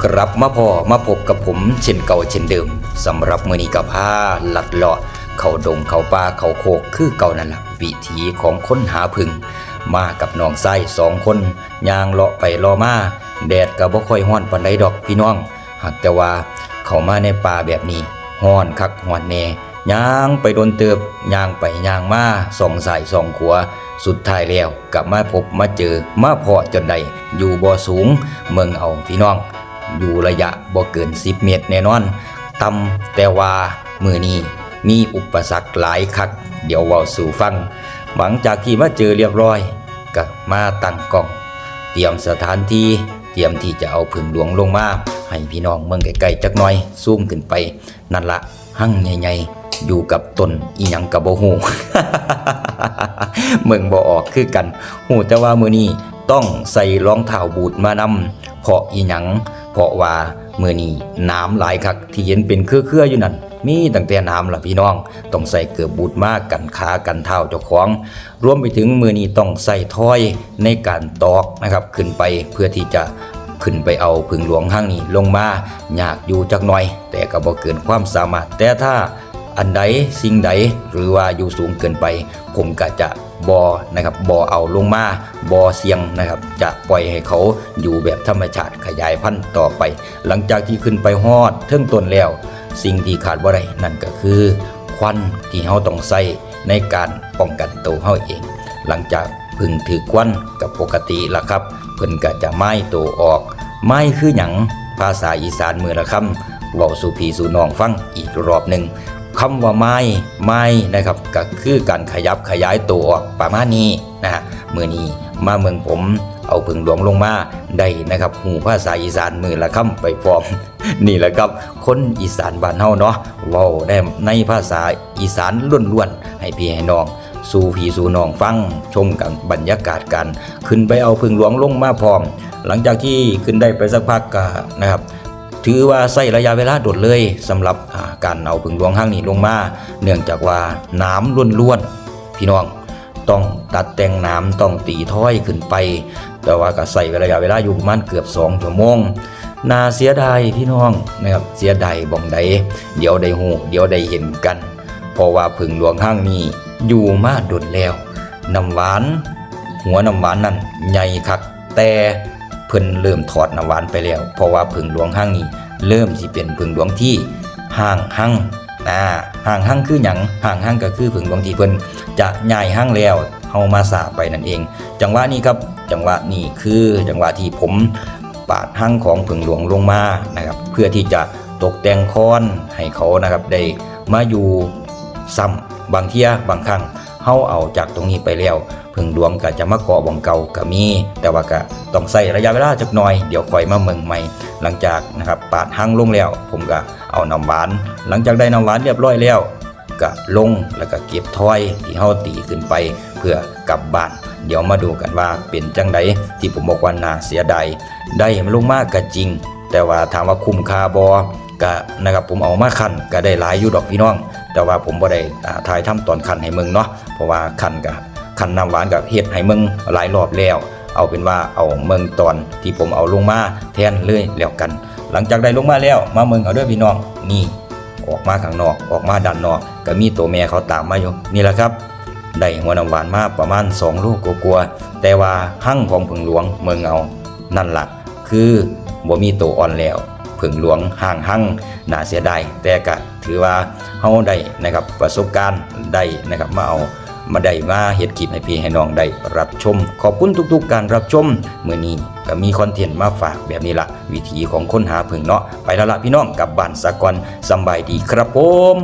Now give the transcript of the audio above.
กลับมามาพบกับผมเช่นเก่าเช่นเดิมสำหรับมื้อนี้ก็พาลัดเลาะเข้าดงเข้าป่าเข้าโคกคือเก่านั่นล่ะวิถีของคนหาผึ่งมากับน้องไส้2 คนย่างเลาะไปเลาะมาแดดก็บ่ค่อยร้อนปานใดดอกพี่น้องหากแต่ว่าเข้ามาในป่าแบบนี้ร้อนคักร้อนแน่ย่างไปโดนเติบย่างไปย่างมาส่องซ้ายส่องขวาสุดท้ายแล้วกลับมาพบมาเจอมาพอจนได้อยู่บ่สูงเมืองเอาพี่น้องอยู่ระยะบ่เกิน10 เมตรแน่นอนต่ำแต่ว่ามื้อนี้มีอุปสรรคหลายคักเดี๋ยวเว้าสู่ฟังหลังจากที่มาเจอเรียบร้อยก็มาตั้งกล้องเตรียมสถานที่เตรียมที่จะเอาผึ่งหลวงลงมาให้พี่น้องเมืองใกล้ๆจักหน่อยซูมขึ้นไปนั่นละหั่งใหญ่ๆอยู่กับต้นอีหยังก็บ่ฮู้ เมืองบ่ออกคือกันฮู้แต่ว่ามื้อนี้ต้องใส่รองเท้าบูทมานำเพราะอีหยังเพราะว่ามื้อนี้น้ำหลายคักที่เห็นเป็นเครือๆอยู่นั่นมีตั้งแต่น้ำล่ะพี่น้องต้องใส่เกือบบูทมากันขากันเท้าเจ้าของรวมไปถึงมื้อนี้ต้องใส่ถ้อยในการตอกนะครับขึ้นไปเพื่อที่จะขึ้นไปเอาผึ่งหลวงห้างนี้ลงมายากอยู่จักหน่อยแต่ก็บ่เกินความสามารถแต่ถ้าอันใดสิ่งใดหรือว่าอยู่สูงเกินไปผมก็จะนะครับบ่เอาลงมาบ่เสี่ยงนะครับจะปล่อยให้เขาอยู่แบบธรรมชาติขยายพันธุ์ต่อไปหลังจากที่ขึ้นไปฮอดเทิงต้นแล้วสิ่งที่ขาดบ่ได้นั่นก็คือควันที่เฮาต้องใส่ในการป้องกันตัวเฮาเองหลังจากพึ่งถือควันกับปกติล่ะครับเพิ่นก็จะไม้ตัวออกไม้คือหยังภาษาอีสานมื้อละคำเว้าสู่พี่สู่น้องฟังอีกรอบนึงคำว่าไม้นะครับก็คือการขยับขยายตัวออกประมาณนี้นะฮะมื้อนี้มาเมืองผมเอาผึ่งหลวงลงมาได้นะครับหูภาษาอีสานมือละคำไปพร้อม นี่แหละครับคนอีสานบ้านเฮาเนาะเว้าได้ในภาษาอีสานล้วนๆให้พี่ให้น้องสู่พี่สู่น้องฟังชมกับบรรยากาศกันขึ้นไปเอาผึ่งหลวงลงมาพร้อมหลังจากที่ขึ้นได้ไปสักพักก็นะครับถือว่าใช้ระยะเวลาโดดเลยสำหรับการเอาผึ่งหลวงห้างนี้ลงมาเนื่องจากว่าน้ำล้วนๆพี่น้องต้องตัดแต่งน้ำต้องตีถ้อยขึ้นไปแต่ว่าก็ใช้ระยะเวลาอยู่ประมาณเกือบ2 ชั่วโมงน่าเสียดายพี่น้องนะครับเสียดายบ่งใดเดี๋ยวได้ฮู้เดี๋ยวได้เห็นกันเพราะว่าผึ่งหลวงห้างนี้อยู่มาโดนแล้วน้ำหวานหัวน้ำหวานนั่นใหญ่คักแต่เพิ่นเริ่มถอดน้ำหวานไปแล้วเพราะว่าผึ่งหลวงห้างนี้เริ่มสิเป็นผึ่งหลวงที่ห่างหั่งห่างหั่งคือหยังห่างหั่งก็คือผึ่งหลวงที่เพิ่นจะย้ายหั่งแล้วเฮามาสาไปนั่นเองจังหวะนี้ครับจังหวะนี้คือจังหวะที่ผมปาดหั่งของผึ่งหลวงลงมานะครับเพื่อที่จะตกแต่งค้อนให้เขานะครับได้มาอยู่ซ้ำบางเที่ยบางครั้งเฮาเอาจากตรงนี้ไปแล้วผึ่งหลวงก็จะมาเกาะบ่งเก่าก็มีแต่ว่าก็ต้องใช้ระยะเวลาจักหน่อยเดี๋ยวค่อยมาเมืองใหม่หลังจากนะครับปาดหั่งลงแล้วผมก็เอาน้ำหวานหลังจากได้น้ำหวานเรียบร้อยแล้วก็ลงแล้วก็เก็บถ้อยที่เฮาตีขึ้นไปเพื่อกลับบ้านเดี๋ยวมาดูกันว่าเป็นจังไดที่ผมบอกว่าน่าเสียดายได้มันลงมากก็จริงแต่ว่าถามว่าคุ้มค่าบ่ก็นะครับผมเอามาคั่นก็ได้หลายอยู่ดอกพี่น้องแต่ว่าผมบ่ได้ถ่ายทำตอนคั่นให้มึงเนาะเพราะว่าคั่นน้ำหวานกับเฮ็ดให้มึงหลายรอบแล้วเอาเป็นว่าเอาเมืองตอนที่ผมเอาลงมาแทนเลยแล้วกันหลังจากได้ลงมาแล้วมาเมืองเอาเด้อพี่น้องนี่ออกมาข้างนอกออกมาด้านนอกก็มีตัวแม่เขาตามมาอยู่นี่แหละครับได้หัวน้ำหวานมาประมาณ2 ลูกกว่าแต่ว่าหั่งของผึ่งหลวงเมืองเอานั่นล่ะคือบ่มีตัวอ่อนแล้วผึ่งหลวงห่างหั่งน่าเสียดายแต่ก็ถือว่าเฮาได้นะครับประสบการณ์ได้นะครับมาได้มาเฮ็ดคลิปให้พี่ให้น้องได้รับชมขอบคุณทุกๆการรับชมมื้อนี้ก็มีคอนเทนต์มาฝากแบบนี้ล่ะวิถีของคนหาผึ่งเนาะไปแล้วล่ะพี่น้องกลับบ้านซะก่อนสำบายดีครับผม